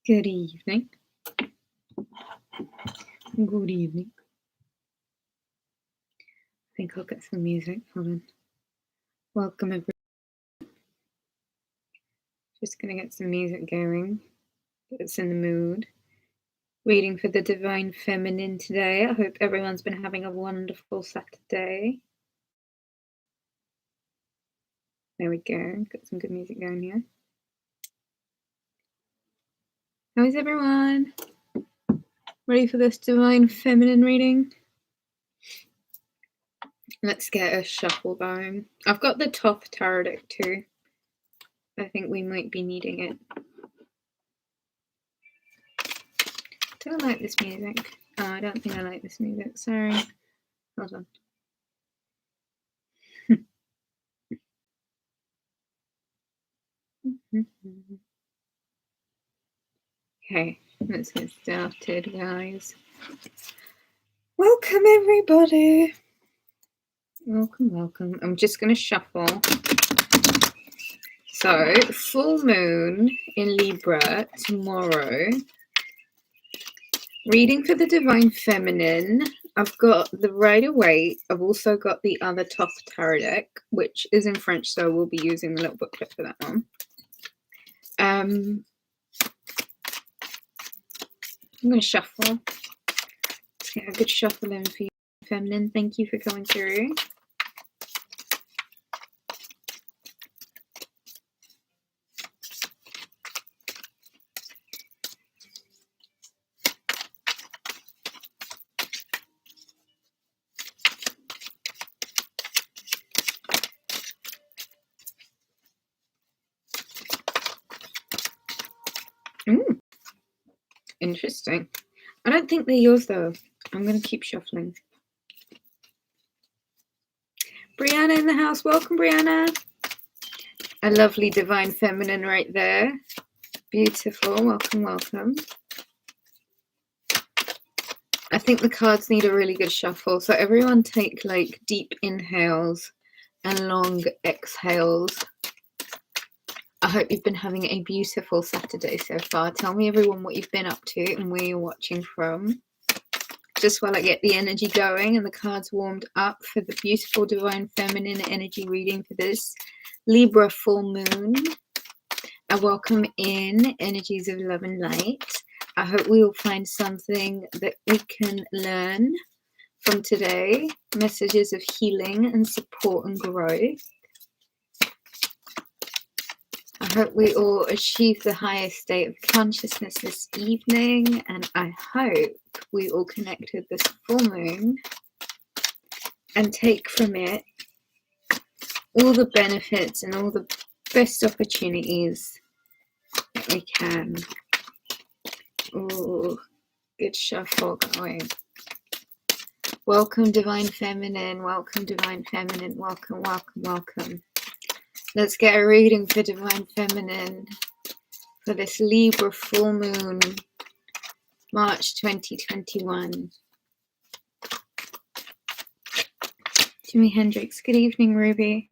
Good evening. Good evening. I think I'll get some music. Hold on. Welcome, everyone. Just going to get some music going. It's in the mood. Reading for the Divine Feminine today. I hope everyone's been having a wonderful Saturday. There we go. Got some good music going here. How is everyone? Ready for this Divine Feminine reading? Let's get a shuffle going. I've got the Thoth Tarot deck too. I think we might be needing it. Do I like this music? Oh, I don't think I like this music. Sorry. Hold on. Okay, let's get started, guys. Welcome, everybody. Welcome, welcome. I'm just going to shuffle. So, full moon in Libra tomorrow. Reading for the Divine Feminine. I've got the Rider-Waite. I've also got the other Thoth Tarot deck, which is in French, so we'll be using the little booklet for that one. I'm going to shuffle. Let's get a good shuffle in for you, Feminine. Thank you for coming through. Ooh, interesting. I don't think they're yours though. I'm going to keep shuffling. Brianna in the house. Welcome, Brianna. A lovely Divine Feminine right there. Beautiful. Welcome, welcome. I think the cards need a really good shuffle. So everyone take like deep inhales and long exhales. I hope you've been having a beautiful Saturday so far. Tell me, everyone, what you've been up to and where you're watching from. Just while I get the energy going and the cards warmed up for the beautiful Divine Feminine energy reading for this Libra full moon. I welcome in energies of love and light. I hope we will find something that we can learn from today. Messages of healing and support and growth. I hope we all achieve the highest state of consciousness this evening, and I hope we all connect with this full moon and take from it all the benefits and all the best opportunities that we can. Oh, good shuffle going. Welcome, Divine Feminine. Welcome, Divine Feminine. Welcome, welcome, welcome. Let's get a reading for Divine Feminine for this Libra full moon, March 2021. Jimi Hendrix. Good evening, Ruby.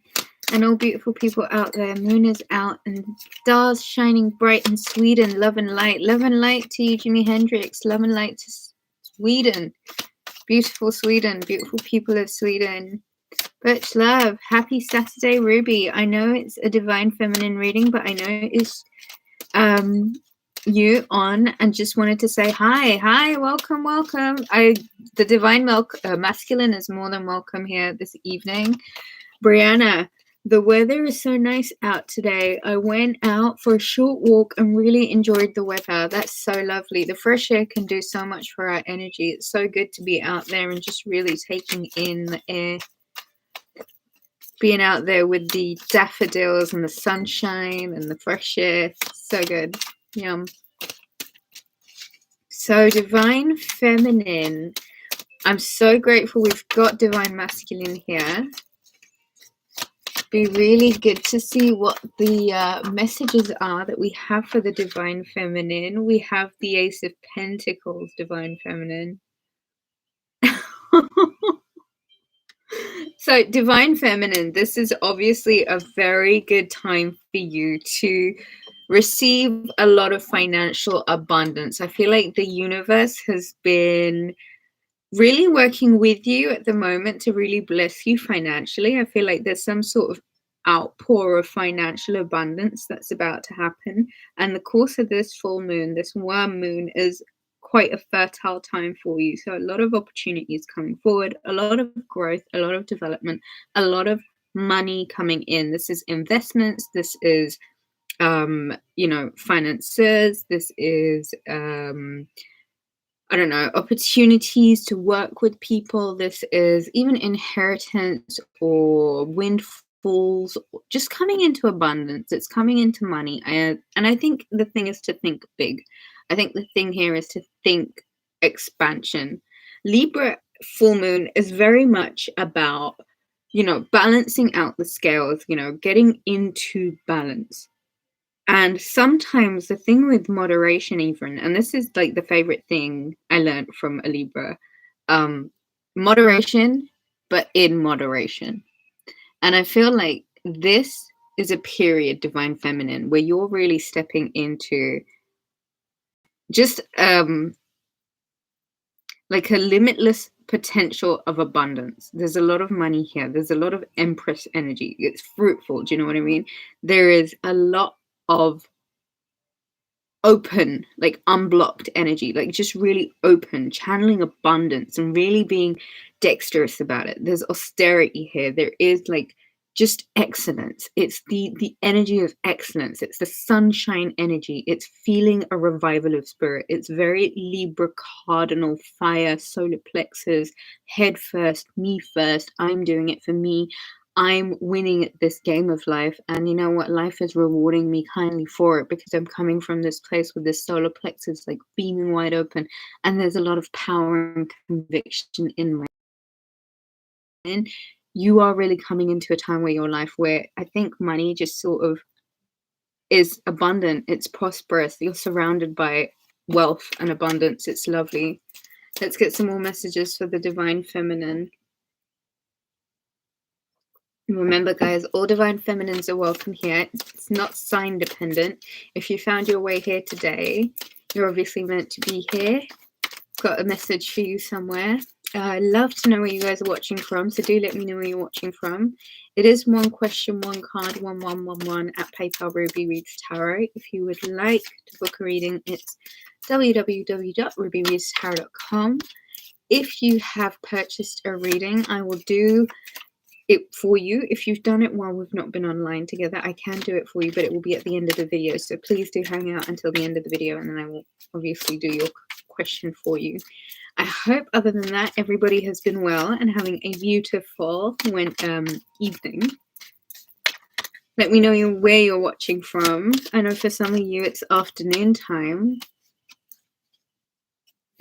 And all beautiful people out there. Moon is out and stars shining bright in Sweden. Love and light. Love and light to you, Jimi Hendrix. Love and light to Sweden. Beautiful Sweden. Beautiful people of Sweden. Birch Love. Happy Saturday, Ruby. I know it's a Divine Feminine reading, but I know it's you on and just wanted to say hi, welcome. The Divine Masculine is more than welcome here this evening. Brianna, the weather is so nice out today. I went out for a short walk and really enjoyed the weather. That's so lovely. The fresh air can do so much for our energy. It's so good to be out there and just really taking in the air. Being out there with the daffodils and the sunshine and the fresh air. So good. Yum. So Divine Feminine. I'm so grateful we've got Divine Masculine here. Be really good to see what the messages are that we have for the Divine Feminine. We have the Ace of Pentacles, Divine Feminine. So Divine Feminine, this is obviously a very good time for you to receive a lot of financial abundance. I feel like the universe has been really working with you at the moment to really bless you financially. I feel like there's some sort of outpour of financial abundance that's about to happen. And the course of this full moon, this worm moon, is quite a fertile time for you. So a lot of opportunities coming forward, a lot of growth, a lot of development, a lot of money coming in. This is investments. This is financiers. This is I don't know, opportunities to work with people. This is even inheritance or windfalls, just coming into abundance. It's coming into money. And I think the thing is to think big. I think the thing here is to think expansion. Libra full moon is very much about, balancing out the scales, getting into balance. And sometimes the thing with moderation, even, and this is like the favorite thing I learned from a Libra, moderation, but in moderation. And I feel like this is a period, Divine Feminine, where you're really stepping into just like a limitless potential of abundance. There's a lot of money here. There's a lot of Empress energy. It's fruitful. Do you know what I mean? There is a lot of open, like unblocked energy, like just really open, channeling abundance and really being dexterous about it. There's austerity here. There is like just excellence. It's the energy of excellence. It's the sunshine energy. It's feeling a revival of spirit. It's very Libra cardinal fire, solar plexus, head first, me first. I'm doing it for me. I'm winning at this game of life, and you know what? Life is rewarding me kindly for it, because I'm coming from this place with this solar plexus like beaming wide open, and there's a lot of power and conviction in my mind. You are really coming into a time where your life where I think money just sort of is abundant. It's prosperous. You're surrounded by wealth and abundance. It's lovely. Let's get some more messages for the Divine Feminine. Remember, guys, all Divine Feminines are welcome here. It's not sign dependent. If you found your way here today, you're obviously meant to be here. Got a message for you somewhere. I love to know where you guys are watching from, so do let me know where you're watching from. It is one question, one card, 1111 at PayPal Ruby Reads Tarot. If you would like to book a reading, it's www.rubyreadstarot.com. If you have purchased a reading, I will do it for you. If you've done it while we've not been online together, I can do it for you, but it will be at the end of the video, so please do hang out until the end of the video, and then I will obviously do your question for you. I hope, other than that, everybody has been well and having a beautiful evening. Let me know where you're watching from. I know for some of you it's afternoon time.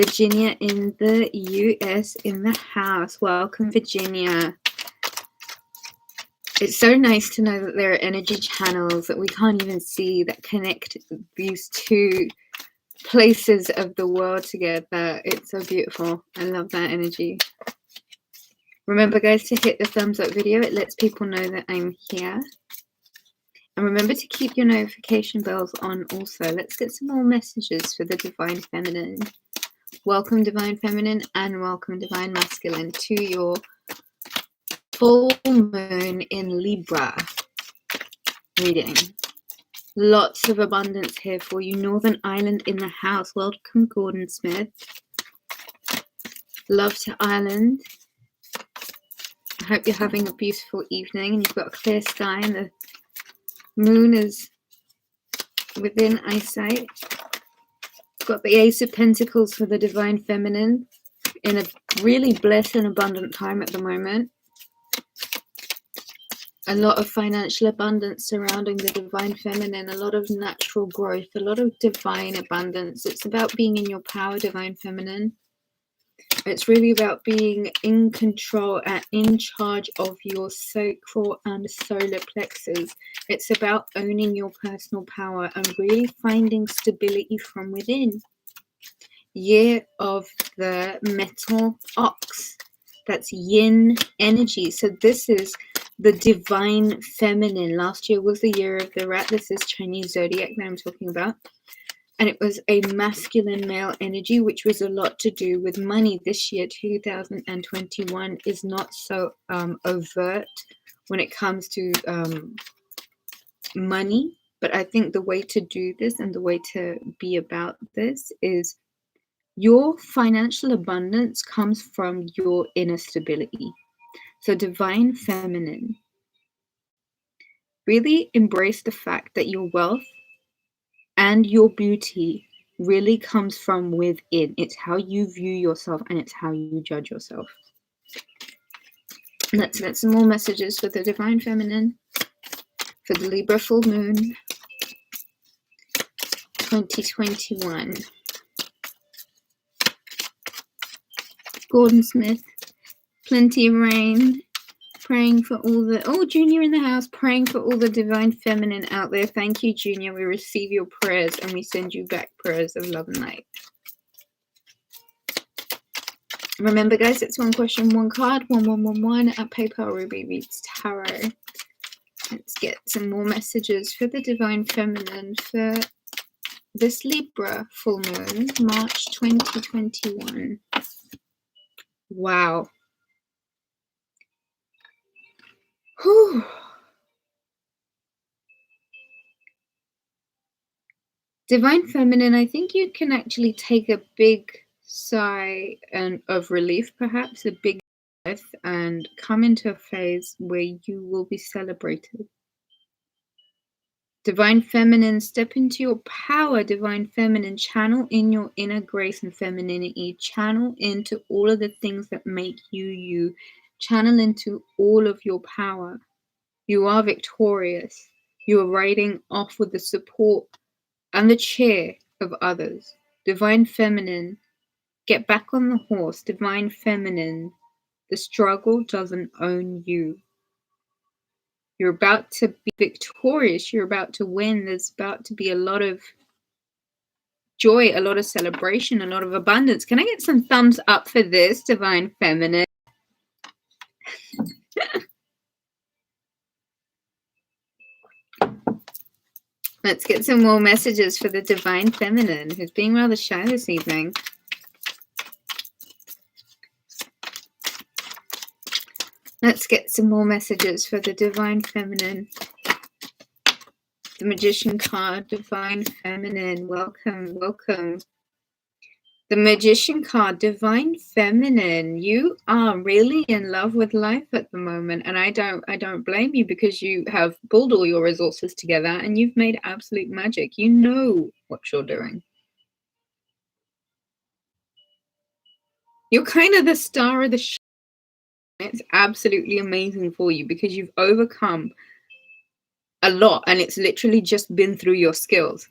Virginia in the US in the house. Welcome, Virginia. It's so nice to know that there are energy channels that we can't even see that connect these two places of the world together. It's so beautiful. I love that energy. Remember, guys, to hit the thumbs up video. It lets people know that I'm here. And remember to keep your notification bells on also. Let's get some more messages for the Divine Feminine. Welcome, Divine Feminine, and welcome, Divine Masculine, to your full moon in Libra reading. Lots of abundance here for you. Northern Ireland in the house. Welcome, Gordon Smith. Love to Ireland. I hope you're having a beautiful evening and you've got a clear sky and the moon is within eyesight. Got the Ace of Pentacles for the Divine Feminine in a really blessed and abundant time at the moment. A lot of financial abundance surrounding the Divine Feminine, a lot of natural growth, a lot of divine abundance. It's about being in your power, Divine Feminine. It's really about being in control and in charge of your sacral and solar plexus. It's about owning your personal power and really finding stability from within. Year of the metal ox. That's yin energy. So this is the divine feminine. Last year was the year of the rat. This is Chinese zodiac that I'm talking about. And it was a masculine male energy, which was a lot to do with money. This year, 2021, is not so overt when it comes to money. But I think the way to do this and the way to be about this is your financial abundance comes from your inner stability. So divine feminine, really embrace the fact that your wealth and your beauty really comes from within. It's how you view yourself and it's how you judge yourself. Let's get some more messages for the divine feminine for the Libra full moon 2021. Gordon Smith, plenty of rain. Praying for all the, oh, Junior in the house, praying for all the divine feminine out there. Thank you, Junior. We receive your prayers and we send you back prayers of love and light. Remember, guys, it's one question, one card, 1111 at PayPal Ruby Reads Tarot. Let's get some more messages for the divine feminine for this Libra full moon, March 2021. Wow. Whew. Divine feminine, I think you can actually take a big sigh of relief, perhaps a big breath, and come into a phase where you will be celebrated. Divine feminine, step into your power. Divine feminine, channel in your inner grace and femininity. Channel into all of the things that make you you. Channel into all of your power. You are victorious. You are riding off with the support and the cheer of others. Divine feminine, get back on the horse. Divine feminine, the struggle doesn't own you. You're about to be victorious. You're about to win. There's about to be a lot of joy, a lot of celebration, a lot of abundance. Can I get some thumbs up for this, divine feminine? Let's get some more messages for the divine feminine, who's being rather shy this evening. Let's get some more messages for the divine feminine. The Magician card, divine feminine. Welcome, welcome. The Magician card, divine feminine. You are really in love with life at the moment, and I don't blame you, because you have pulled all your resources together and you've made absolute magic. You know what you're doing. You're kind of the star of the show. It's absolutely amazing for you because you've overcome a lot, and it's literally just been through your skills.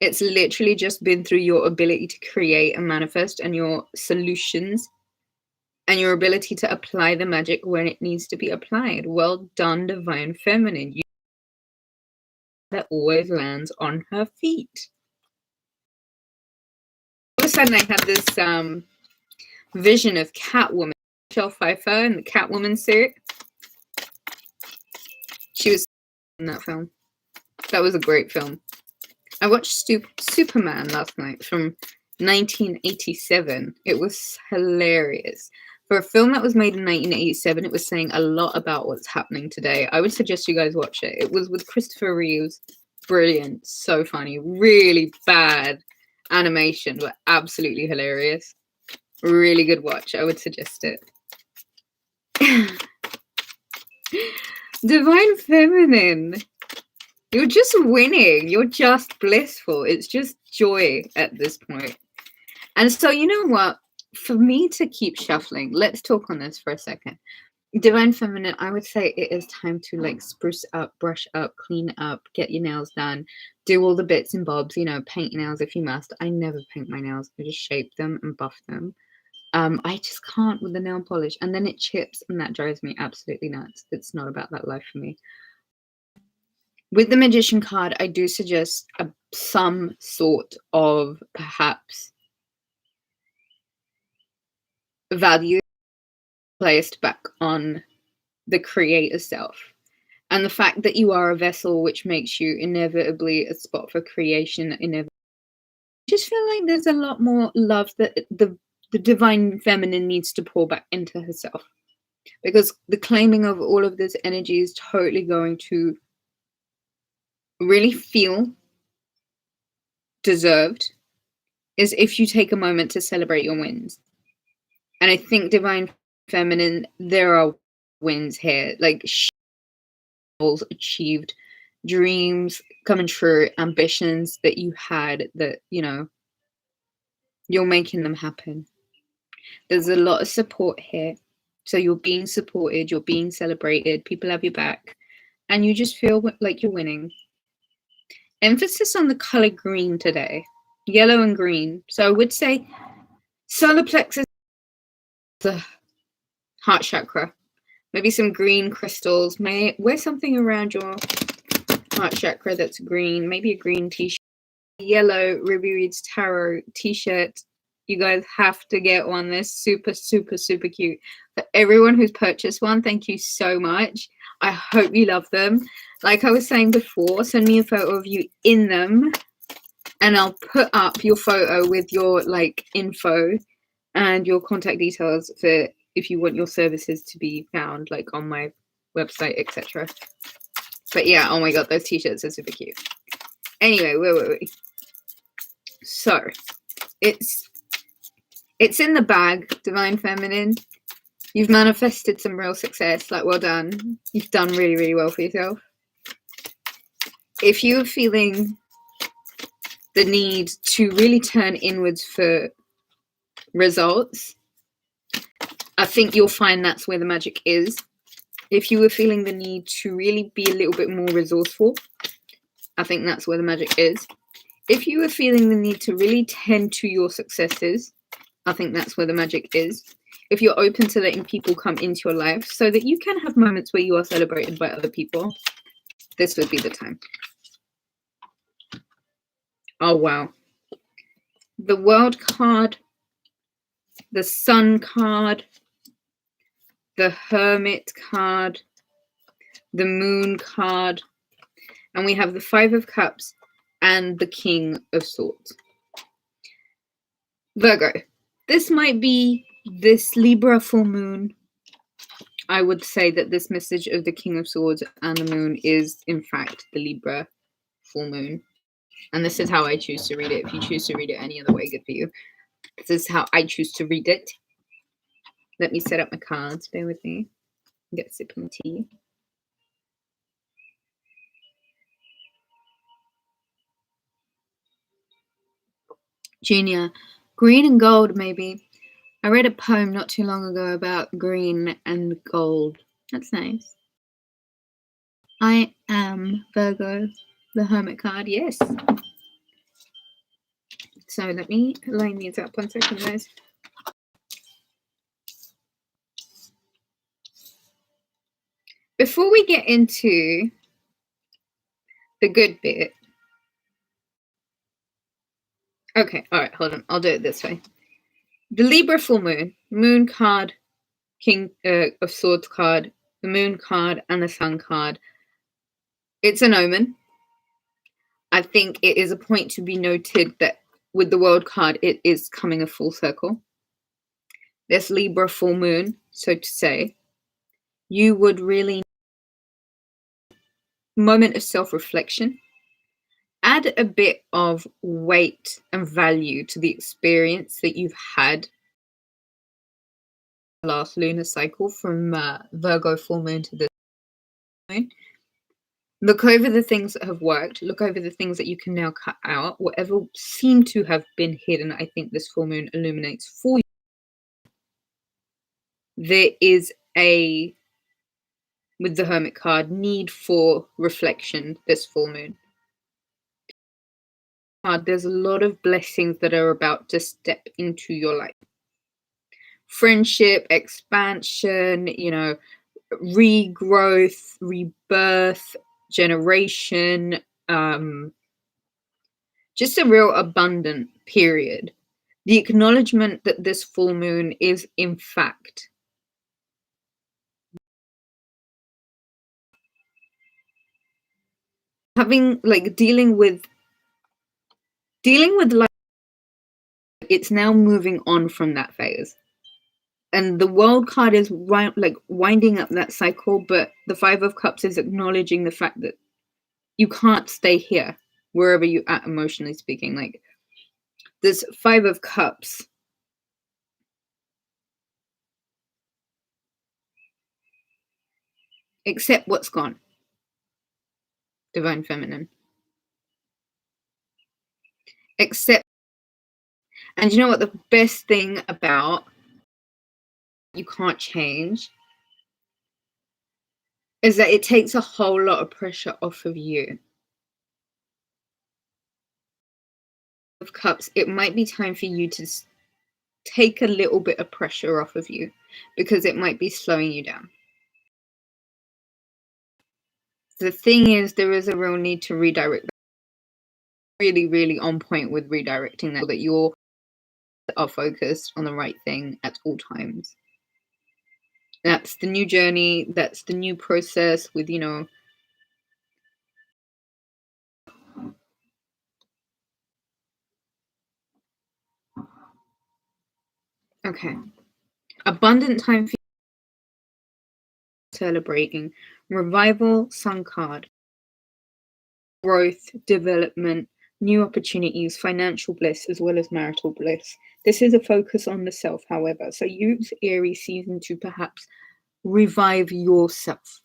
It's literally just been through your ability to create and manifest, and your solutions, and your ability to apply the magic when it needs to be applied. Well done, divine feminine. You that always lands on her feet. All of a sudden I had this vision of Catwoman, Michelle Pfeiffer in the Catwoman suit. She was in that film. That was a great film. I watched Superman last night from 1987. It was hilarious. For a film that was made in 1987, it was saying a lot about what's happening today. I would suggest you guys watch it. It was with Christopher Reeves. Brilliant. So funny. Really bad animation, but absolutely hilarious. Really good watch. I would suggest it. Divine feminine. You're just winning. You're just blissful. It's just joy at this point. And so, you know what? For me to keep shuffling, let's talk on this for a second. Divine feminine, I would say it is time to like spruce up, brush up, clean up, get your nails done, do all the bits and bobs, you know, paint your nails if you must. I never paint my nails. I just shape them and buff them. I just can't with the nail polish, and then it chips, and that drives me absolutely nuts. It's not about that life for me. With the Magician card, I do suggest some sort of perhaps value placed back on the creator self. And the fact that you are a vessel, which makes you inevitably a spot for creation, inevitably. I just feel like there's a lot more love that the divine feminine needs to pour back into herself. Because the claiming of all of this energy is totally going to really feel deserved, is if you take a moment to celebrate your wins. And I think divine feminine, there are wins here. Like, goals achieved, dreams coming true, ambitions that you had that, you know, you're making them happen. There's a lot of support here. So you're being supported, you're being celebrated, people have your back, and you just feel like you're winning. Emphasis on the color green today, yellow and green. So I would say solar plexus, the heart chakra. Maybe some green crystals. Wear something around your heart chakra that's green. Maybe a green t-shirt. Yellow Ruby Reads Tarot t-shirt. You guys have to get one. They're super, super, super cute. For everyone who's purchased one, thank you so much. I hope you love them. Like I was saying before, send me a photo of you in them, and I'll put up your photo with your like info and your contact details for if you want your services to be found like on my website, etc. But yeah, oh my god, those t-shirts are super cute. Anyway, where were we? So it's in the bag, divine feminine. You've manifested some real success. Like, well done. You've done really, really well for yourself. If you're feeling the need to really turn inwards for results, I think you'll find that's where the magic is. If you were feeling the need to really be a little bit more resourceful, I think that's where the magic is. If you were feeling the need to really tend to your successes, I think that's where the magic is. If you're open to letting people come into your life so that you can have moments where you are celebrated by other people, this would be the time. Oh, wow. The World card, the Sun card, the Hermit card, the Moon card, and we have the Five of Cups and the King of Swords. Virgo, this might be this Libra full moon. I would say that this message of the King of Swords and the Moon is, in fact, the Libra full moon. And this is how I choose to read it. If you choose to read it any other way, good for you. This is how I choose to read it. Let me set up my cards. Bear with me. Get a sip of my tea. Junior, green and gold, maybe. I read a poem not too long ago about green and gold. That's nice. I am Virgo, the Hermit card. Yes. So let me line these up 1 second, guys. Before we get into the good bit. Okay, all right, hold on. I'll do it this way. The Libra full moon, Moon card, King of Swords card, the Moon card, and the Sun card. It's an omen. I think it is a point to be noted that with the World card, it is coming a full circle. This Libra full moon, so to say, you would really moment of self-reflection. Add a bit of weight and value to the experience that you've had last lunar cycle from Virgo full moon to this moon. Look over the things that have worked. Look over the things that you can now cut out. Whatever seemed to have been hidden, I think this full moon illuminates for you. There is with the Hermit card, need for reflection this full moon. There's a lot of blessings that are about to step into your life. Friendship, expansion, regrowth, rebirth, generation, just a real abundant period. The acknowledgement that this full moon is, in fact, having like dealing with life. It's now moving on from that phase. And the World card is like winding up that cycle, but the Five of Cups is acknowledging the fact that you can't stay here, wherever you're at emotionally speaking. Like, this Five of Cups, accept what's gone, Divine Feminine. Accept. And you know what the best thing about you can't change is that it takes a whole lot of pressure off of you. Of Cups, it might be time for you to take a little bit of pressure off of you, because it might be slowing you down. The thing is, there is a real need to redirect. Really, really on point with redirecting that, so that you are focused on the right thing at all times. That's the new journey. That's the new process with, you know, okay. Abundant time for celebrating. Revival, Sun card. Growth, development, new opportunities, financial bliss, as well as marital bliss. This is a focus on the self, however. So use Aries season to perhaps revive yourself,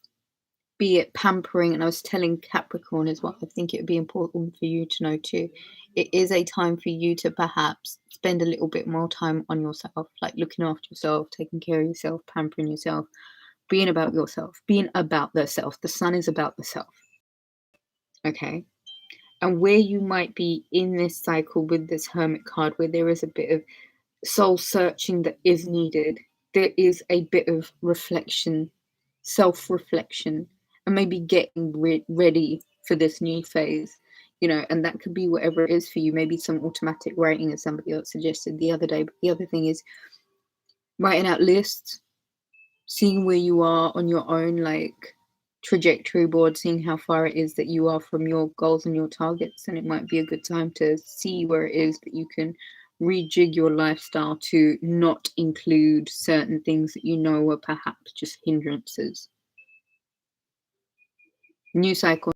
be it pampering. And I was telling Capricorn as well, I think it would be important for you to know too, it is a time for you to perhaps spend a little bit more time on yourself, like looking after yourself, taking care of yourself, pampering yourself, being about yourself, being about the self. The Sun is about the self. Okay. And where you might be in this cycle with this Hermit card, where there is a bit of soul searching that is needed, there is a bit of reflection, self-reflection, and maybe getting ready for this new phase, you know. And that could be whatever it is for you. Maybe some automatic writing, as somebody else suggested the other day. But the other thing is writing out lists, seeing where you are on your own, like trajectory board, seeing how far it is that you are from your goals and your targets. And it might be a good time to see where it is that you can rejig your lifestyle to not include certain things that you know are perhaps just hindrances. New cycle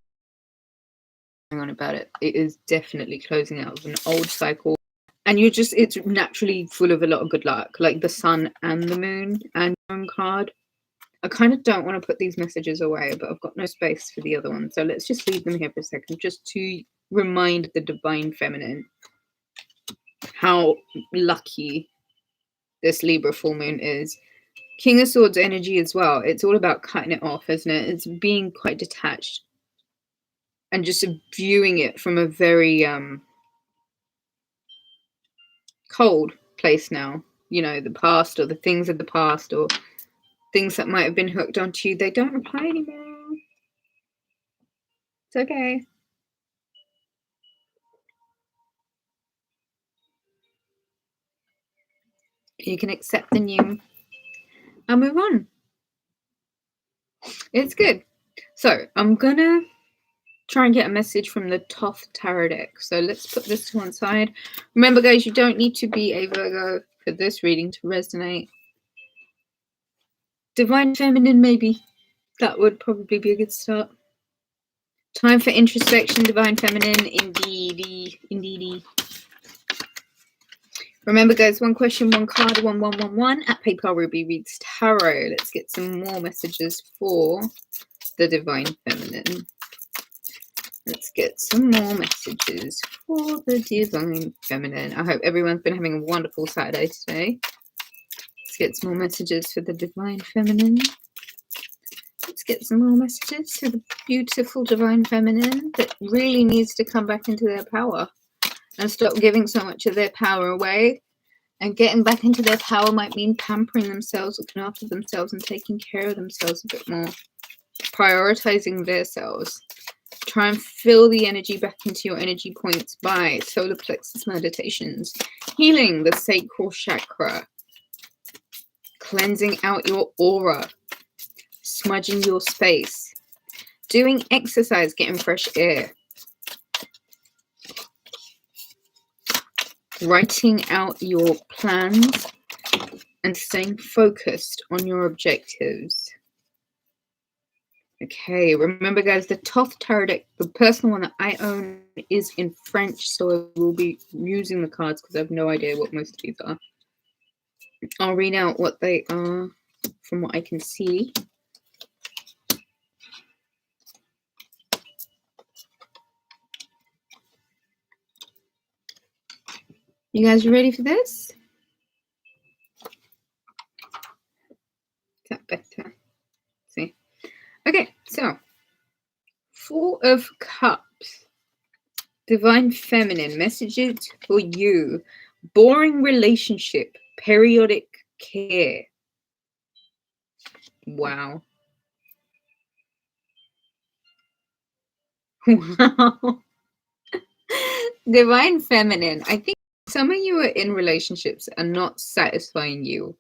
on about it. It is definitely closing out of an old cycle, and you're just, it's naturally full of a lot of good luck, like the Sun and the Moon and Moon card. I kind of don't want to put these messages away, but I've got no space for the other one, so let's just leave them here for a second, just to remind the Divine Feminine how lucky this Libra full moon is. King of Swords energy as well. It's all about cutting it off, isn't it? It's being quite detached and just viewing it from a very cold place now. You know, the past, or the things of the past, or things that might have been hooked onto you, they don't apply anymore. It's okay. You can accept the new and move on. It's good. So I'm gonna try and get a message from the Thoth Tarot deck. So let's put this to one side. Remember, guys, you don't need to be a Virgo for this reading to resonate. Divine Feminine, maybe. That would probably be a good start. Time for introspection, Divine Feminine, indeedy, indeedy. Remember, guys, one question, one card, 1111 at PayPal Ruby Reads Tarot. Let's get some more messages for the Divine Feminine. Let's get some more messages for the Divine Feminine. I hope everyone's been having a wonderful Saturday today. Let's get some more messages for the Divine Feminine. Let's get some more messages for the beautiful Divine Feminine that really needs to come back into their power and stop giving so much of their power away. And getting back into their power might mean pampering themselves, looking after themselves, and taking care of themselves a bit more. Prioritizing their selves. Try and fill the energy back into your energy points by solar plexus meditations. Healing the sacral chakra. Cleansing out your aura. Smudging your space. Doing exercise, getting fresh air. Writing out your plans and staying focused on your objectives. Okay, remember guys, the Thoth Tarot deck, the personal one that I own, is in French, so I will be using the cards because I have no idea what most of these are. I'll read out what they are from what I can see. You guys ready for this? Is that better? Let's see. Okay, so Four of Cups. Divine Feminine, messages for you. Boring relationship, periodic care. Wow. Wow. Divine Feminine. I think some of you are in relationships and not satisfying you.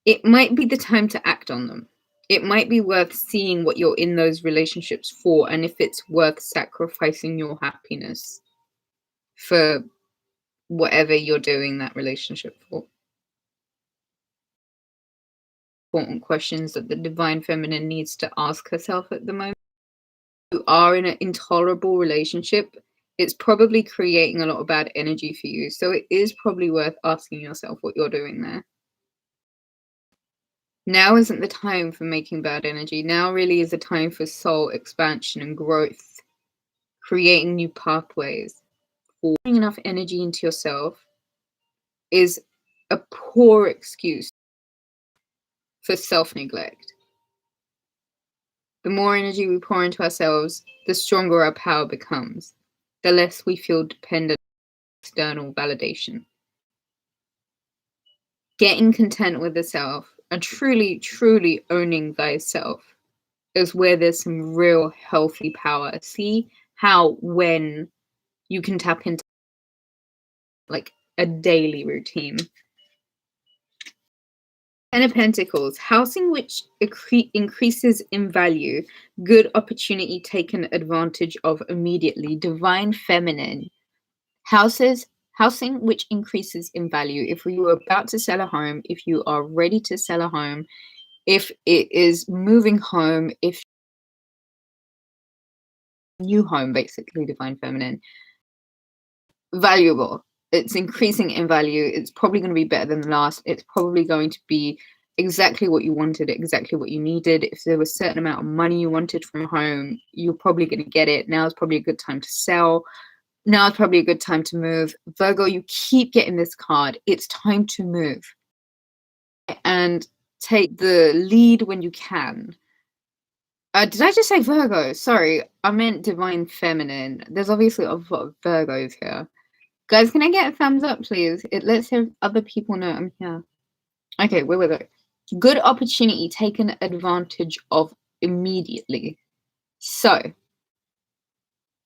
It might be the time to act on them. It might be worth seeing what you're in those relationships for and if it's worth sacrificing your happiness for whatever you're doing that relationship for. Important questions that the Divine Feminine needs to ask herself at the moment. If you are in an intolerable relationship, it's probably creating a lot of bad energy for you. So it is probably worth asking yourself what you're doing there. Now isn't the time for making bad energy. Now really is the time for soul expansion and growth, creating new pathways. Pouring enough energy into yourself is a poor excuse for self-neglect. The more energy we pour into ourselves, the stronger our power becomes, the less we feel dependent on external validation. Getting content with the self and truly, truly owning thyself is where there's some real healthy power. See how when you can tap into like a daily routine. Ten of Pentacles, housing which increases in value, good opportunity taken advantage of immediately. Divine Feminine, housing which increases in value. If you are about to sell a home, if you are ready to sell a home, if it is moving home, if new home, basically, Divine Feminine, valuable. It's increasing in value. It's probably going to be better than the last. It's probably going to be exactly what you wanted, exactly what you needed. If there was a certain amount of money you wanted from home, you're probably going to get it. Now is probably a good time to sell. Now is probably a good time to move. Virgo, you keep getting this card. It's time to move. And take the lead when you can. Did I just say Virgo? Sorry, I meant Divine Feminine. There's obviously a lot of Virgos here. Guys, can I get a thumbs up, please? It lets other people know I'm here. Okay, where was I? Good opportunity taken advantage of immediately. So,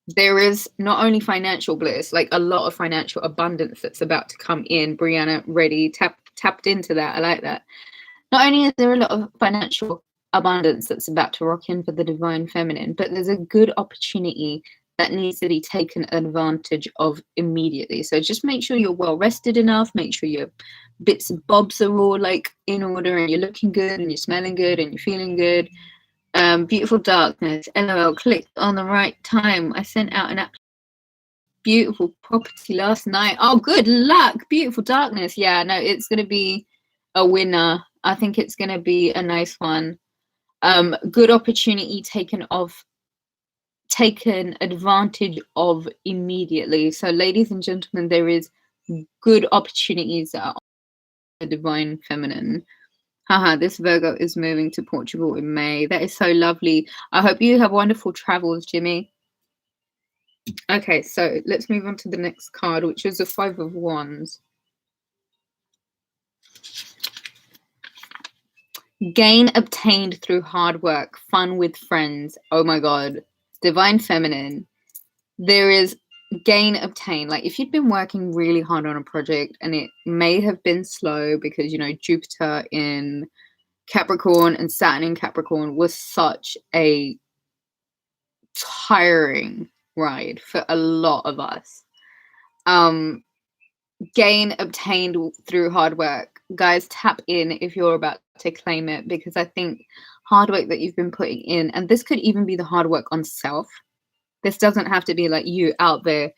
there is not only financial bliss, like a lot of financial abundance that's about to come in. Brianna, ready, tapped into that. I like that. Not only is there a lot of financial abundance that's about to rock in for the Divine Feminine, but there's a good opportunity that needs to be taken advantage of immediately. So just make sure you're well rested enough, make sure your bits and bobs are all like in order and you're looking good and you're smelling good and you're feeling good. Beautiful darkness, LOL, clicked on the right time. I sent out an app. Beautiful property last night. Oh, good luck. Beautiful darkness. Yeah, no, it's going to be a winner. I think it's going to be a nice one. Good opportunity taken advantage of immediately. So ladies and gentlemen, there is good opportunities that are on the Divine Feminine. Haha, this Virgo is moving to Portugal in May. That is so lovely. I hope you have wonderful travels, Jimmy. Okay, so let's move on to the next card, which is the Five of Wands. Gain obtained through hard work, fun with friends. Oh my God. Divine Feminine. There is gain obtained. Like if you'd been working really hard on a project and it may have been slow because, you know, Jupiter in Capricorn and Saturn in Capricorn was such a tiring ride for a lot of us. Gain obtained through hard work. Guys, tap in if you're about to claim it, because I think hard work that you've been putting in, and this could even be the hard work on self. This doesn't have to be like you out there,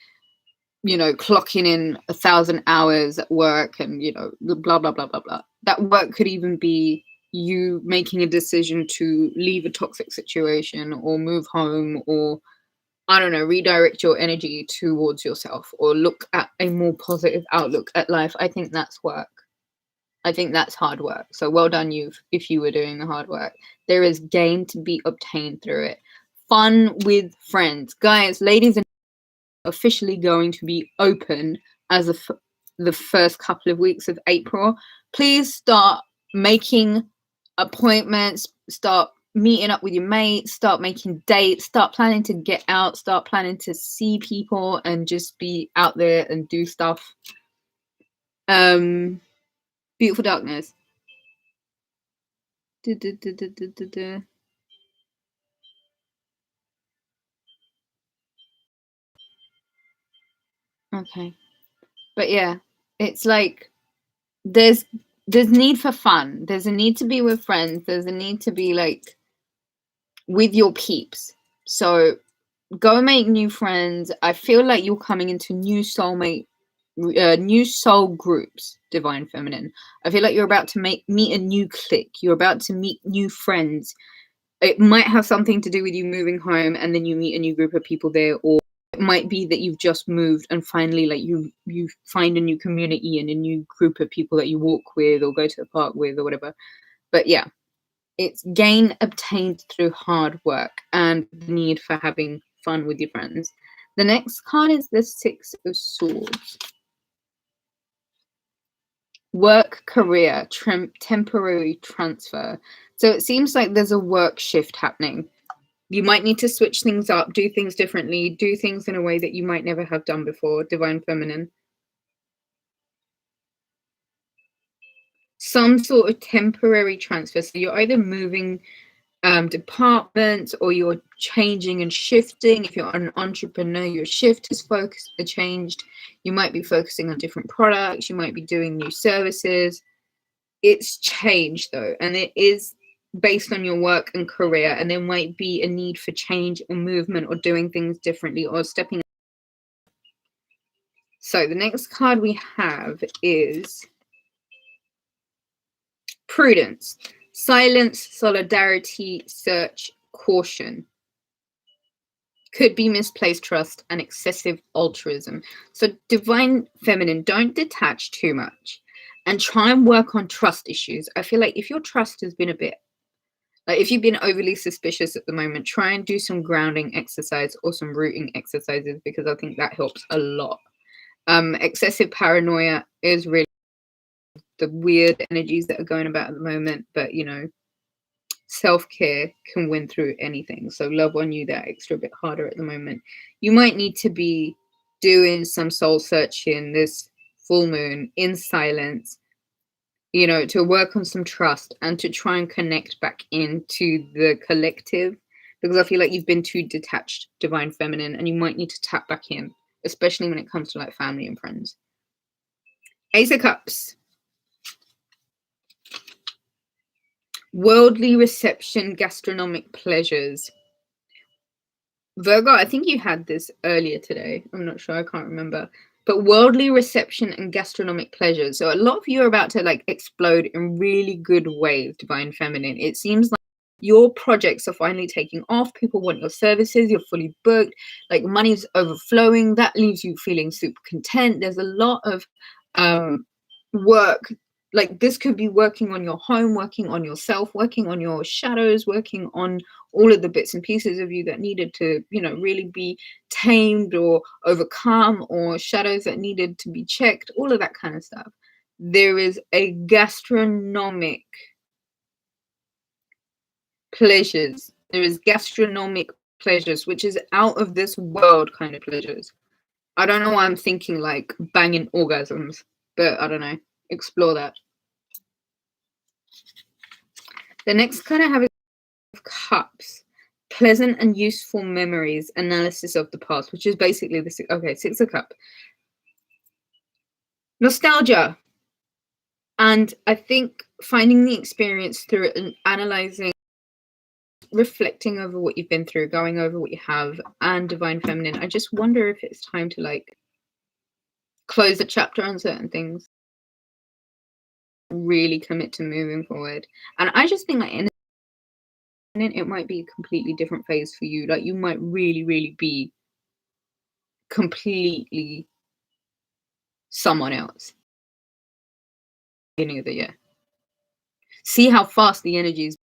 you know, clocking in 1,000 hours at work and, you know, blah, blah, blah, blah, blah. That work could even be you making a decision to leave a toxic situation or move home, or I don't know, redirect your energy towards yourself or look at a more positive outlook at life. I think that's work. I think that's hard work. So well done you if you were doing the hard work. There is gain to be obtained through it. Fun with friends. Guys, ladies, and officially going to be open as of the first couple of weeks of April. Please start making appointments, start meeting up with your mates, start making dates, start planning to get out, start planning to see people and just be out there and do stuff. Beautiful darkness. Okay. But yeah, it's like there's need for fun. There's a need to be with friends. There's a need to be like with your peeps. So go make new friends. I feel like you're coming into new soulmate, new soul groups, Divine Feminine. I feel like you're about to meet a new clique. You're about to meet new friends. It might have something to do with you moving home and then you meet a new group of people there, or it might be that you've just moved and finally like you find a new community and a new group of people that you walk with or go to the park with or whatever. But yeah, it's gain obtained through hard work and the need for having fun with your friends. The next card is the Six of Swords. Work, career, temporary transfer. So it seems like there's a work shift happening. You might need to switch things up, do things differently, do things in a way that you might never have done before, Divine Feminine. Some sort of temporary transfer. So you're either moving departments or you're changing and shifting. If you're an entrepreneur, your shift is changed. You might be focusing on different products. You might be doing new services. It's changed though, and it is based on your work and career, and there might be a need for change or movement or doing things differently or stepping. So the next card we have is Prudence. Silence, solidarity, search, caution. Could be misplaced trust and excessive altruism. So Divine Feminine, don't detach too much and try and work on trust issues. I feel like if your trust has been a bit, like if you've been overly suspicious at the moment, try and do some grounding exercise or some rooting exercises, because I think that helps a lot. Excessive paranoia is really the weird energies that are going about at the moment, but you know, self-care can win through anything. So love on you that extra bit harder at the moment. You might need to be doing some soul searching this full moon in silence, you know, to work on some trust and to try and connect back into the collective, because I feel like you've been too detached, Divine Feminine, and you might need to tap back in, especially when it comes to like family and friends. Ace of Cups. Worldly reception, gastronomic pleasures. Virgo, I think you had this earlier today. I'm not sure. I can't remember. But worldly reception and gastronomic pleasures. So a lot of you are about to like explode in really good ways, Divine Feminine. It seems like your projects are finally taking off. People want your services. You're fully booked. Like money's overflowing. That leaves you feeling super content. There's a lot of work. Like this could be working on your home, working on yourself, working on your shadows, working on all of the bits and pieces of you that needed to, you know, really be tamed or overcome, or shadows that needed to be checked, all of that kind of stuff. There is a gastronomic pleasures. There is gastronomic pleasures, which is out of this world kind of pleasures. I don't know why I'm thinking like banging orgasms, but I don't know. Explore that. The next card I have is Cups. pleasant and useful memories, analysis of the past, which is basically the Six of Cups. Nostalgia. And I think finding the experience through it and analyzing, reflecting over what you've been through, going over what you have, and Divine Feminine. I just wonder if it's time to like close a chapter on certain things, really commit to moving forward. And I just think like it might be a completely different phase for you. Like you might really be completely someone else beginning of the year. See how fast the energy is.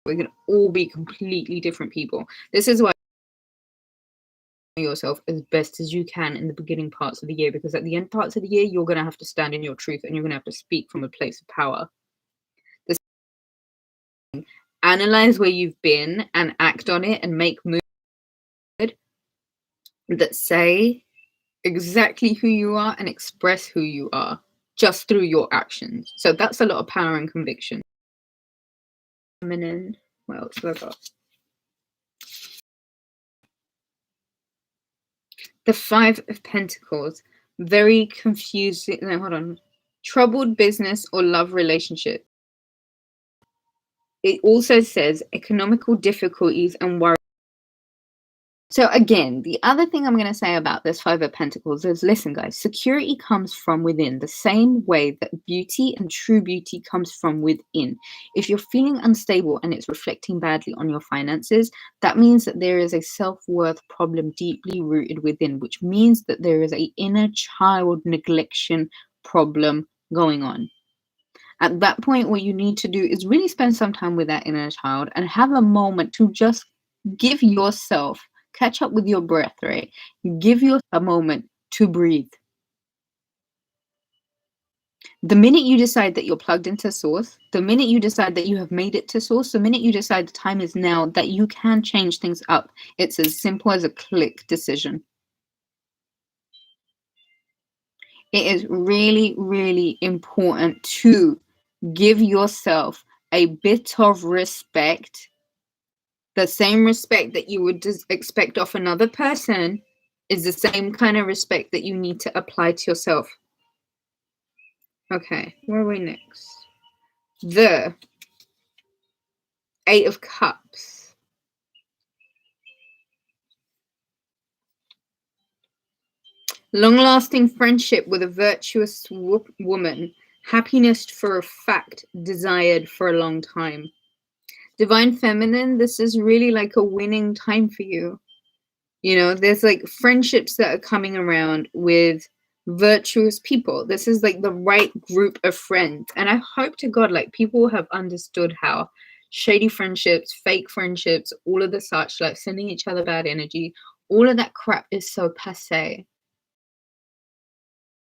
We can all be completely different people. This is why yourself as best as you can in the beginning parts of the year, because at the end parts of the year you're going to have to stand in your truth and you're going to have to speak from a place of power. This, analyze where you've been and act on it and make moves that say exactly who you are and express who you are just through your actions. So that's a lot of power and conviction. Feminine. What else have I got? The Five of Pentacles. Very confusing. No, hold on. Troubled business or love relationship. It also says economical difficulties and worry. So again, the other thing I'm going to say about this Five of Pentacles is, listen guys, security comes from within the same way that beauty and true beauty comes from within. If you're feeling unstable and it's reflecting badly on your finances, that means that there is a self-worth problem deeply rooted within, which means that there is an inner child neglection problem going on. At that point, what you need to do is really spend some time with that inner child and have a moment to just give yourself, catch up with your breath, right? Give yourself a moment to breathe. The minute you decide that you're plugged into source, the minute you decide that you have made it to source, the minute you decide the time is now that you can change things up, it's as simple as a click decision. It is really important to give yourself a bit of respect. The same respect that you would expect of another person is the same kind of respect that you need to apply to yourself. Okay, where are we next? The Eight of Cups. Long-lasting friendship with a virtuous woman. Happiness for a fact desired for a long time. Divine Feminine, this is really like a winning time for you. You know, there's like friendships that are coming around with virtuous people. This is like the right group of friends. And I hope to God, like people have understood how shady friendships, fake friendships, all of the such, like sending each other bad energy, all of that crap is so passé.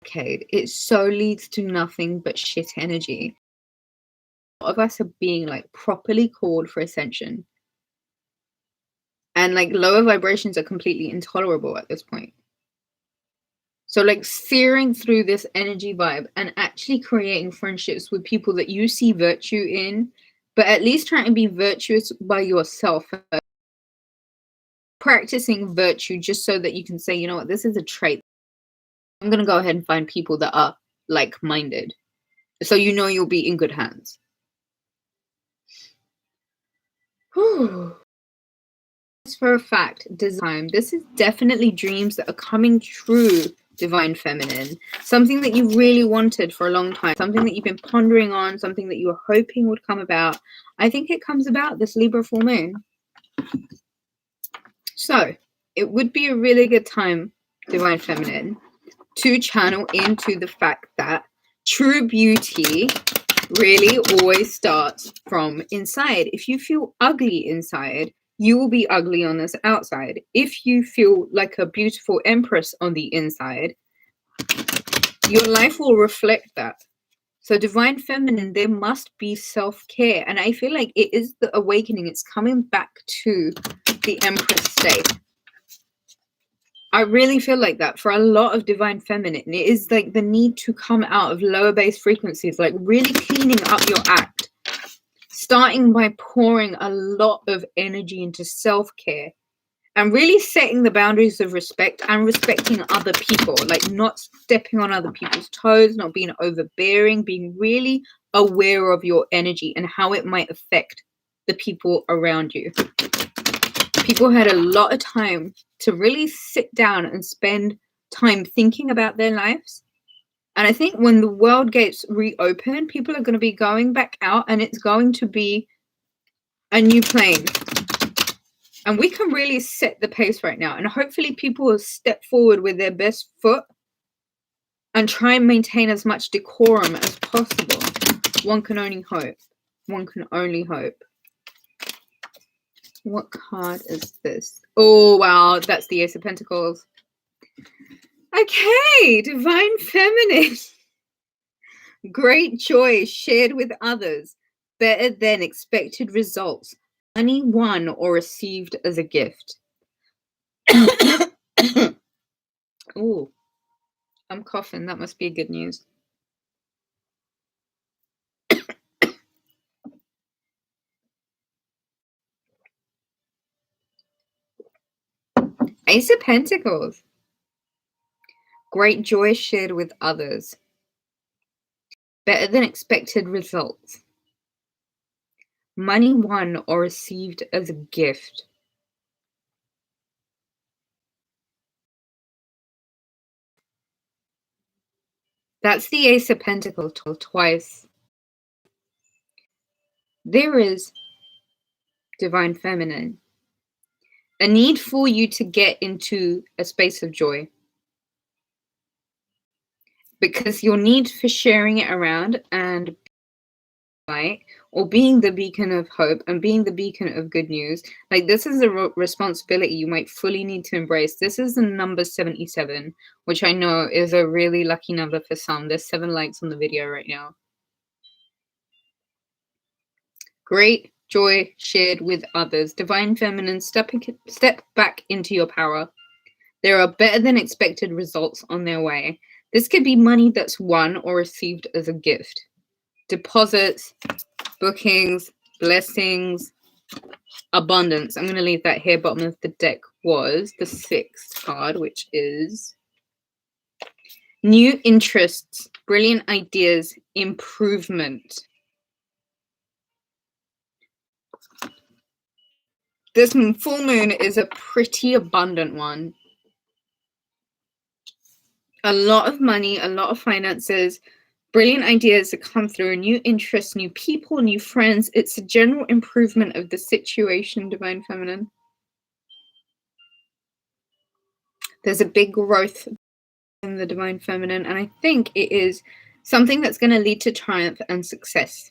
Okay, it so leads to nothing but shit energy. A lot of us are being like properly called for ascension. And like lower vibrations are completely intolerable at this point. So like steering through this energy vibe and actually creating friendships with people that you see virtue in, but at least trying to be virtuous by yourself. Practicing virtue just so that you can say, you know what, this is a trait. I'm going to go ahead and find people that are like-minded. So you know you'll be in good hands. Whew. For a fact, design. This is definitely dreams that are coming true, Divine Feminine. Something that you really wanted for a long time. Something that you've been pondering on. Something that you were hoping would come about. I think it comes about this Libra full moon. So, it would be a really good time, Divine Feminine, to channel into the fact that true beauty really always starts from inside. If you feel ugly inside, you will be ugly on this outside. If you feel like a beautiful empress on the inside, your life will reflect that. So Divine Feminine, there must be self-care. And I feel like it is the awakening. It's coming back to the Empress state. I really feel like that for a lot of Divine Feminine. It is like the need to come out of lower base frequencies, like really cleaning up your act. starting by pouring a lot of energy into self-care and really setting the boundaries of respect and respecting other people, like not stepping on other people's toes, not being overbearing, being really aware of your energy and how it might affect the people around you. People had a lot of time to really sit down and spend time thinking about their lives. And I think when the world gates reopen, people are going to be going back out and it's going to be a new plane. And we can really set the pace right now. And hopefully people will step forward with their best foot and try and maintain as much decorum as possible. One can only hope. One can only hope. What card is this? Oh, wow. That's the Ace of Pentacles. Okay. Divine Feminine. Great joy shared with others. Better than expected results. Money won or received as a gift. Oh, I'm coughing. That must be good news. Ace of Pentacles. Great joy shared with others. Better than expected results. Money won or received as a gift. That's the Ace of Pentacles twice. There is, Divine Feminine, a need for you to get into a space of joy. Because your need for sharing it around and light, or being the beacon of hope and being the beacon of good news, like this is a responsibility you might fully need to embrace. This is the number 77, which I know is a really lucky number for some. There's 7 likes on the video right now. Great joy shared with others. Divine Feminine, step back into your power. There are better than expected results on their way. This could be money that's won or received as a gift. Deposits, bookings, blessings, abundance. I'm going to leave that here. Bottom of the deck was the 6th card, which is new interests, brilliant ideas, improvement. This full moon is a pretty abundant one. A lot of money, a lot of finances, brilliant ideas that come through, new interests, new people, new friends. It's a general improvement of the situation, Divine Feminine. There's a big growth in the Divine Feminine, and I think it is something that's going to lead to triumph and success.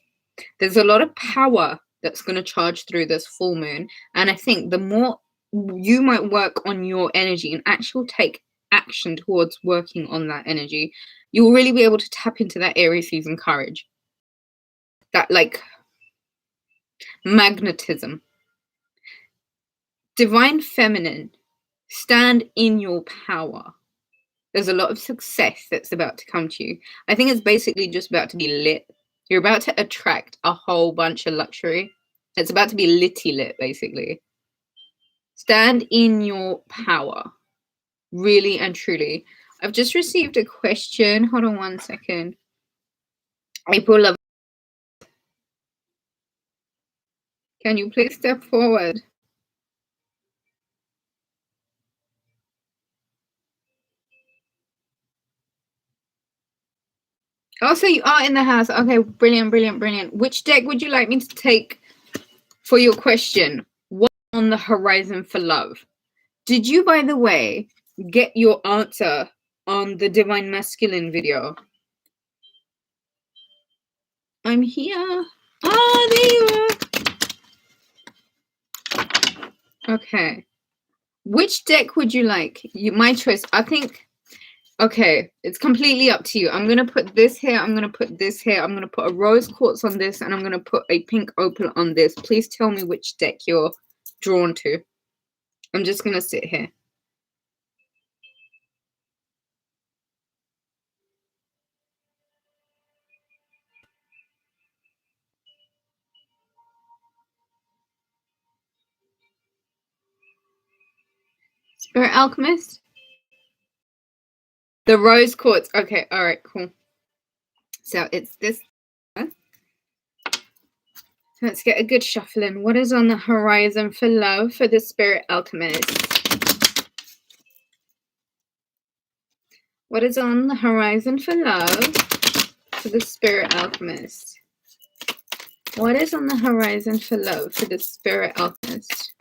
There's a lot of power that's going to charge through this full moon, and I think the more you might work on your energy and actually take action towards working on that energy, you'll really be able to tap into that Aries season courage, that like magnetism. Divine Feminine, stand in your power. There's a lot of success that's about to come to you. I think it's basically just about to be lit. You're about to attract a whole bunch of luxury. It's about to be litty lit, basically. Stand in your power. Really and truly. I've just received a question. Hold on one second. April love. Can you please step forward? Oh, so you are in the house. Okay, brilliant, brilliant, brilliant. Which deck would you like me to take for your question? What's on the horizon for love? Did you, by the way, get your answer on the Divine Masculine video? I'm here. Oh, there you are. Okay. Which deck would you like? My choice. I think, okay, it's completely up to you. I'm going to put this here. I'm going to put this here. I'm going to put a rose quartz on this, and I'm going to put a pink opal on this. Please tell me which deck you're drawn to. I'm just going to sit here. Spirit Alchemist. The rose quartz. Okay, all right, cool. So it's this. Let's get a good shuffle in. What is on the horizon for love for the Spirit Alchemist? What is on the horizon for love for the Spirit Alchemist? What is on the horizon for love for the Spirit Alchemist?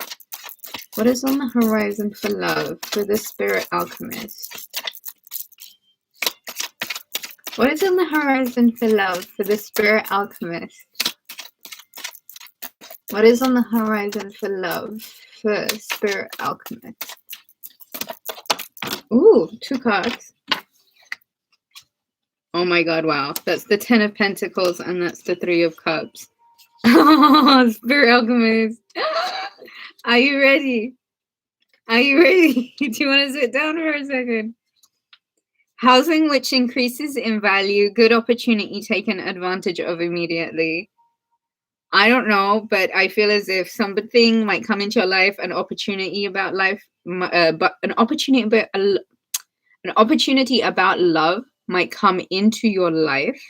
What is on the horizon for love for the Spirit Alchemist? What is on the horizon for love for the Spirit Alchemist? What is on the horizon for love for Spirit Alchemist? Ooh, 2 cards. Oh my god, wow. That's the 10 of Pentacles and that's the 3 of Cups. Oh, Spirit Alchemist. Are you ready? Are you ready? Do you want to sit down for a second? Housing which increases in value. Good opportunity taken advantage of immediately. I don't know, but I feel as if something might come into your life, an opportunity about life, but an opportunity about love might come into your life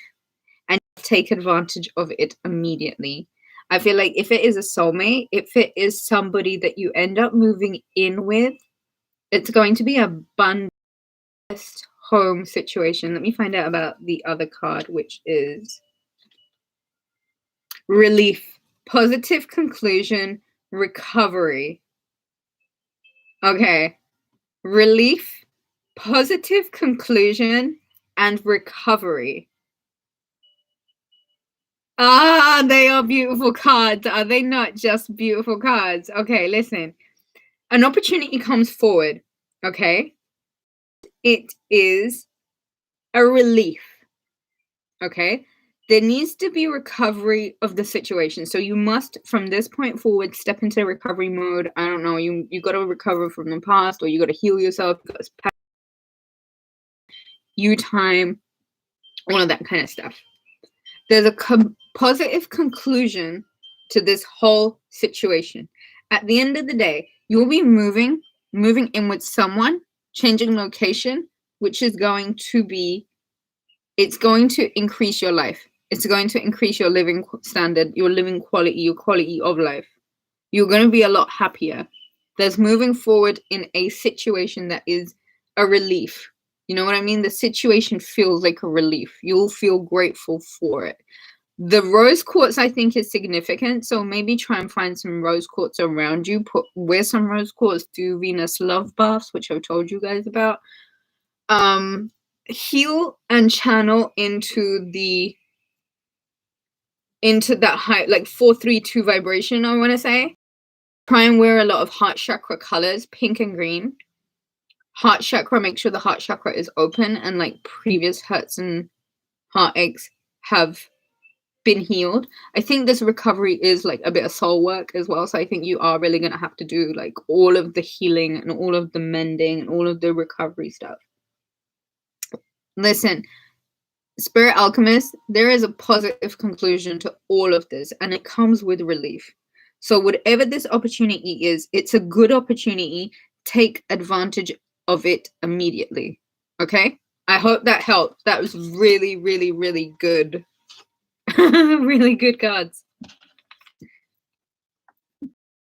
and take advantage of it immediately. I feel like if it is a soulmate, if it is somebody that you end up moving in with, it's going to be a best home situation. Let me find out about the other card, which is relief, positive conclusion, recovery. Okay, relief, positive conclusion, and recovery. Ah, they are beautiful cards. Are they not just beautiful cards? Okay, listen. An opportunity comes forward, okay? It is a relief, okay? There needs to be recovery of the situation. So you must, from this point forward, step into recovery mode. I don't know, you got to recover from the past, or you got to heal yourself, you time, all of that kind of stuff. There's a positive conclusion to this whole situation. At the end of the day, you'll be moving in with someone, changing location, which is going to be, it's going to increase your life. It's going to increase your living standard, your living quality, your quality of life. You're going to be a lot happier. There's moving forward in a situation that is a relief. You know what I mean? The situation feels like a relief. You'll feel grateful for it. The rose quartz, I think, is significant. So maybe try and find some rose quartz around you. Wear some rose quartz. Do Venus love baths, which I've told you guys about. Heal and channel into that high, like 432 vibration, I want to say. Try and wear a lot of heart chakra colors, pink and green. Heart chakra, make sure the heart chakra is open and like previous hurts and heartaches have been healed. I think this recovery is like a bit of soul work as well. So I think you are really going to have to do like all of the healing and all of the mending and all of the recovery stuff. Listen, Spirit Alchemist, there is a positive conclusion to all of this and it comes with relief. So whatever this opportunity is, it's a good opportunity. Take advantage of it immediately. Okay? I hope that helped. That was really, really, really good. Really good cards.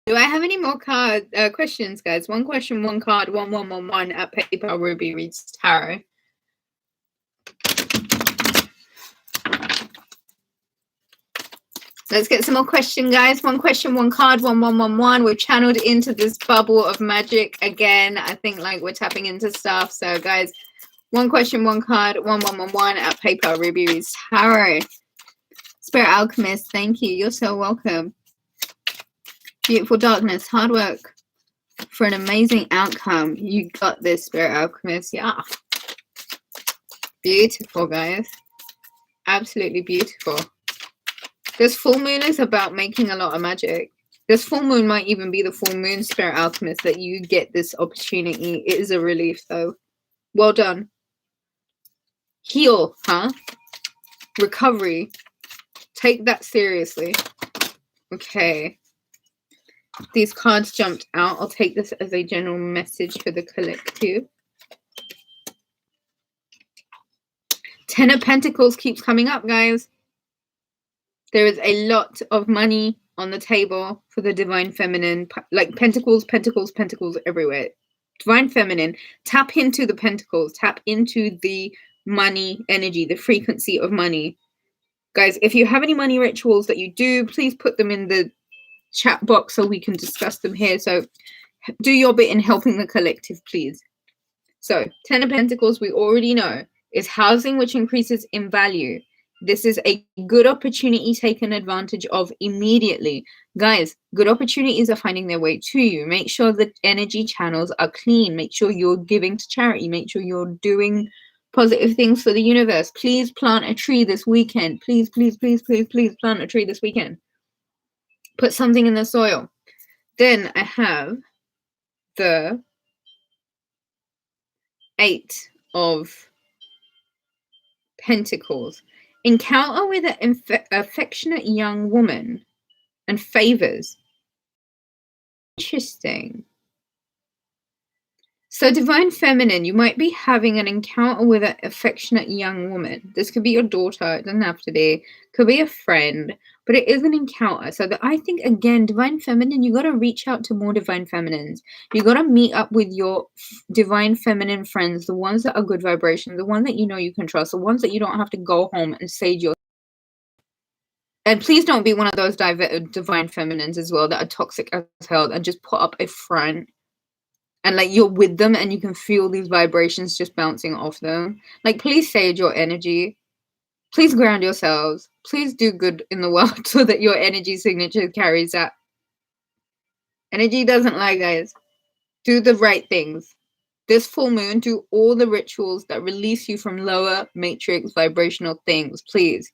Do I have any more questions, guys? 1 question, 1 card, 1111 at PayPal Ruby Reads Tarot. Let's get some more questions, guys. 1 question, 1 card, 1111. We're channeled into this bubble of magic again. I think like we're tapping into stuff. So, guys, 1 question, 1 card, 1111 at PayPal Ruby Reads Tarot. Spirit Alchemist, thank you. You're so welcome. Beautiful darkness, hard work for an amazing outcome. You got this, Spirit Alchemist. Yeah. Beautiful, guys. Absolutely beautiful. This full moon is about making a lot of magic. This full moon might even be the full moon, Spirit Alchemist, that you get this opportunity. It is a relief, though. Well done. Heal, huh? Recovery. Take that seriously. Okay. These cards jumped out. I'll take this as a general message for the collective. 10 of Pentacles keeps coming up, guys. There is a lot of money on the table for the Divine Feminine. Like Pentacles, Pentacles, Pentacles everywhere. Divine Feminine, tap into the Pentacles. Tap into the money energy, the frequency of money. Guys, if you have any money rituals that you do, please put them in the chat box so we can discuss them here. So do your bit in helping the collective, please. So 10 of Pentacles, we already know, is housing which increases in value. This is a good opportunity taken advantage of immediately. Guys, good opportunities are finding their way to you. Make sure that energy channels are clean. Make sure you're giving to charity. Make sure you're doing positive things for the universe. Please plant a tree this weekend. Please, please, please, please, please plant a tree this weekend. Put something in the soil. Then I have the 8 of Pentacles. Encounter with an affectionate young woman and favors. Interesting. So Divine Feminine, you might be having an encounter with an affectionate young woman. This could be your daughter. It doesn't have to be. Could be a friend. But it is an encounter. So that I think, again, Divine Feminine, you got to reach out to more Divine Feminines. You got to meet up with your Divine Feminine friends, the ones that are good vibration, the one that you know you can trust, the ones that you don't have to go home and say your. And please don't be one of those Divine Feminines as well that are toxic as hell and just put up a front. And like you're with them and you can feel these vibrations just bouncing off them. Like, please sage your energy. Please ground yourselves. Please do good in the world so that your energy signature carries that. Energy doesn't lie, guys. Do the right things. This full moon, do all the rituals that release you from lower matrix vibrational things, please.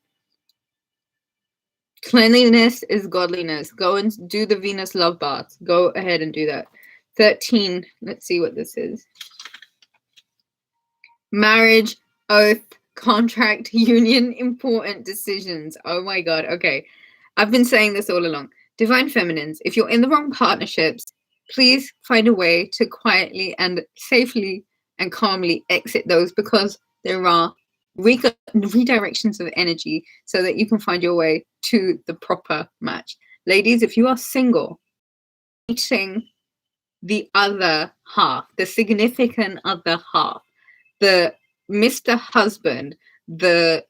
Cleanliness is godliness. Go and do the Venus love bath. Go ahead and do that. 13. Let's see what this is. Marriage, oath, contract, union, important decisions. Oh my God. Okay. I've been saying this all along. Divine Feminines, if you're in the wrong partnerships, please find a way to quietly and safely and calmly exit those, because there are redirections of energy so that you can find your way to the proper match. Ladies, if you are single, meeting the other half, the significant other half, the Mr. Husband, the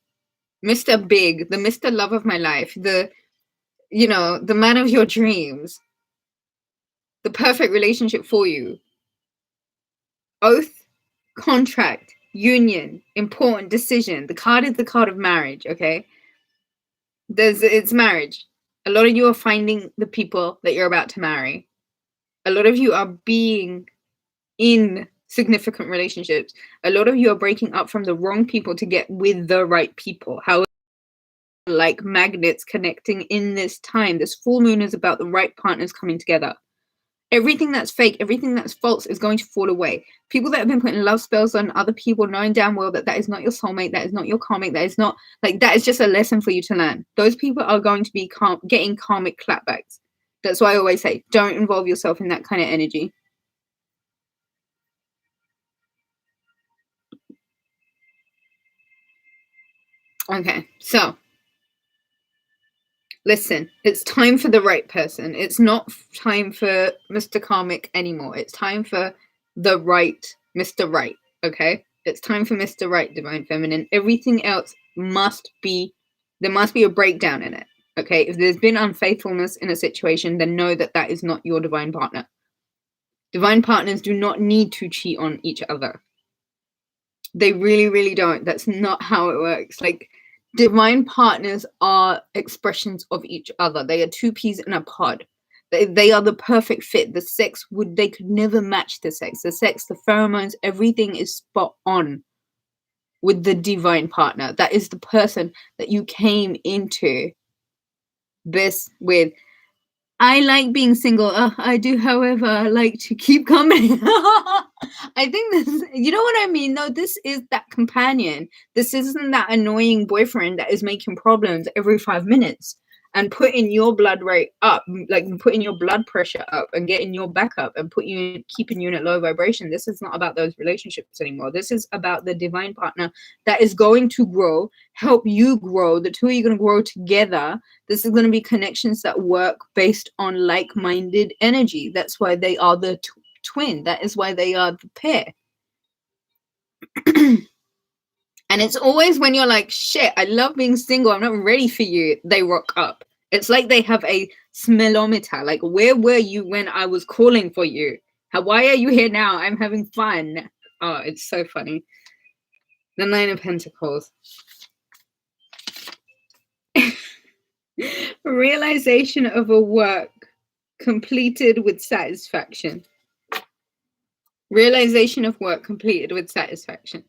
Mr. Big, the Mr. Love of my life, the man of your dreams, the perfect relationship for you. Oath, contract, union, important decision. The card is the card of marriage, okay? It's marriage. A lot of you are finding the people that you're about to marry. A lot of you are being in significant relationships. A lot of you are breaking up from the wrong people to get with the right people. However, like magnets connecting in this time. This full moon is about the right partners coming together. Everything that's fake, everything that's false is going to fall away. People that have been putting love spells on other people, knowing damn well that that is not your soulmate, that is not your karmic, that is not, like, that is just a lesson for you to learn. Those people are going to be getting karmic clapbacks. That's why I always say, don't involve yourself in that kind of energy. Okay, so listen, it's time for the right person. It's not time for Mr. Karmic anymore. It's time for the right Mr. Right, okay? It's time for Mr. Right, Divine Feminine. Everything else must be, there must be a breakdown in it, okay? If there's been unfaithfulness in a situation, then know that that is not your divine partner. Divine partners do not need to cheat on each other. They really, really don't. That's not how it works. Like, divine partners are expressions of each other. They are two peas in a pod. They are the perfect fit. The sex they could never match the sex. The sex, the pheromones, everything is spot on with the divine partner. That is the person that you came into this with. I like being single. I do, however, I like to keep coming. I think this, you know what I mean? No, this is that companion. This isn't that annoying boyfriend that is making problems every 5 minutes. and putting your blood rate up, like putting your blood pressure up and getting your back up and keeping you in a low vibration. This is not about those relationships anymore. This is about the divine partner that is going to grow, help you grow. The two of you are going to grow together. This is going to be connections that work based on like-minded energy. That's why they are the twin. That is why they are the pair. And it's always when you're like, shit, I love being single, I'm not ready for you, they rock up. It's like they have a smellometer. Like, where were you when I was calling for you? Why are you here now? I'm having fun. Oh, it's so funny. The Nine of Pentacles. Realization of a work completed with satisfaction. Realization of work completed with satisfaction.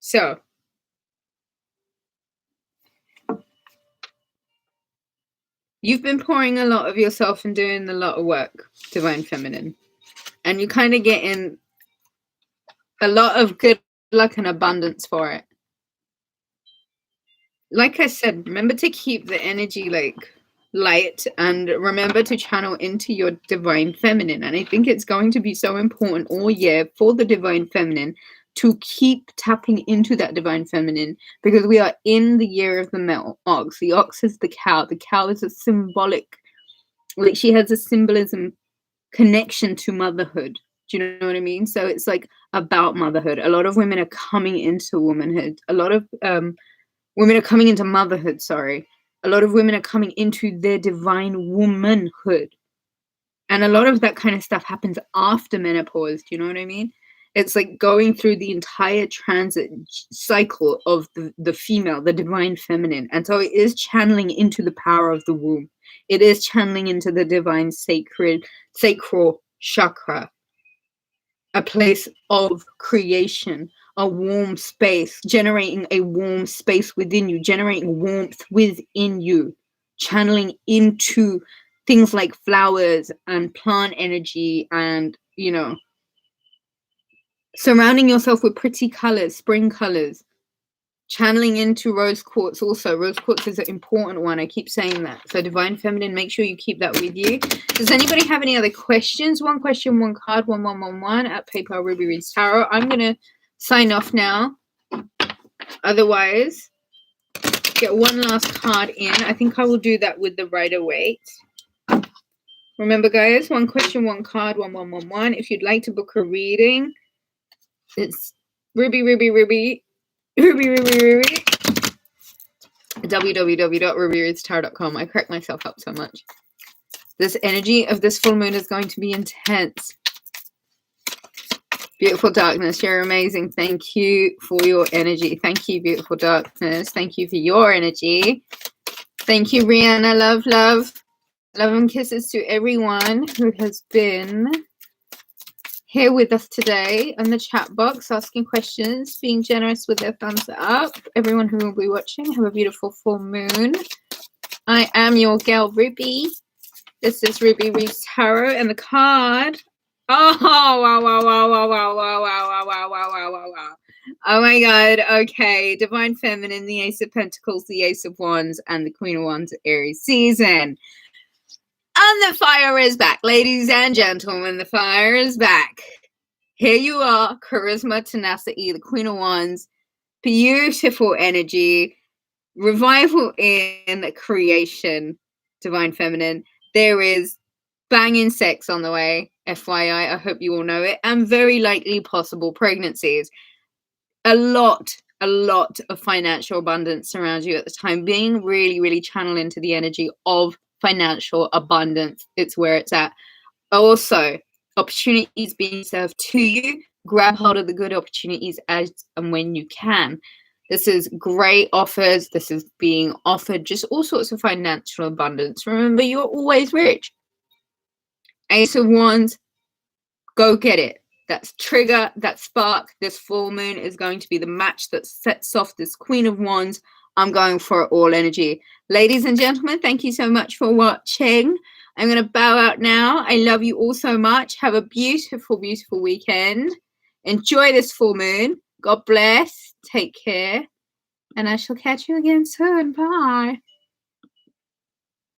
So, you've been pouring a lot of yourself and doing a lot of work, Divine Feminine. And you kind of get in a lot of good luck and abundance for it. Like I said, remember to keep the energy like light and remember to channel into your Divine Feminine. And I think it's going to be so important all year for the Divine Feminine to keep tapping into that Divine Feminine, because we are in the year of the ox. The ox is the cow. The cow is a symbolic, like she has a symbolism connection to motherhood. Do you know what I mean? So it's like about motherhood. A lot of women are coming into womanhood. A lot of women are coming into motherhood, sorry. A lot of women are coming into their divine womanhood. And a lot of that kind of stuff happens after menopause. Do you know what I mean? It's like going through the entire transit cycle of the female, the Divine Feminine. And so it is channeling into the power of the womb. It is channeling into the divine sacral chakra, a place of creation, a warm space, generating a warm space within you, generating warmth within you, channeling into things like flowers and plant energy and, you know, surrounding yourself with pretty colors, spring colors, channeling into rose quartz also. Rose quartz is an important one. I keep saying that. So Divine Feminine, make sure you keep that with you. Does anybody have any other questions? One question, one card, 1111 at PayPal Ruby Reads Tarot. I'm going to sign off now. Otherwise, get one last card in. I think I will do that with the Rider-Waite. Remember, guys, one question, one card, 1111. If you'd like to book a reading, it's www.rubyreadstarot.com. I crack myself up so much. This energy of this full moon is going to be intense. Beautiful darkness, you're amazing. Thank you for your energy. Thank you, beautiful darkness. Thank you for your energy. Thank you, Rihanna. Love, love. Love and kisses to everyone who has been here with us today on the chat box, asking questions, being generous with their thumbs up. Everyone who will be watching, have a beautiful full moon. I am your girl, Ruby. This is Ruby Reads Tarot, and the card. Oh, wow, wow, wow, wow, wow, wow, wow, wow, wow, wow, wow, wow. Oh my God. Okay. Divine Feminine, the Ace of Pentacles, the Ace of Wands, and the Queen of Wands, Aries season. And the fire is back, ladies and gentlemen. The fire is back. Here you are, charisma, tenacity, the Queen of Wands, beautiful energy, revival in creation, Divine Feminine. There is banging sex on the way, FYI. I hope you all know it, and very likely possible pregnancies. A lot of financial abundance around you at the time. Being really, really channeled into the energy of financial abundance. It's where it's at. Also, opportunities being served to you. Grab hold of the good opportunities as and when you can. This is great offers. This is being offered just all sorts of financial abundance. Remember, you're always rich. Ace of Wands, go get it. That's trigger, that spark. This full moon is going to be the match that sets off this Queen of Wands. I'm going for it all energy. Ladies and gentlemen, thank you so much for watching. I'm going to bow out now. I love you all so much. Have a beautiful, beautiful weekend. Enjoy this full moon. God bless. Take care. And I shall catch you again soon. Bye.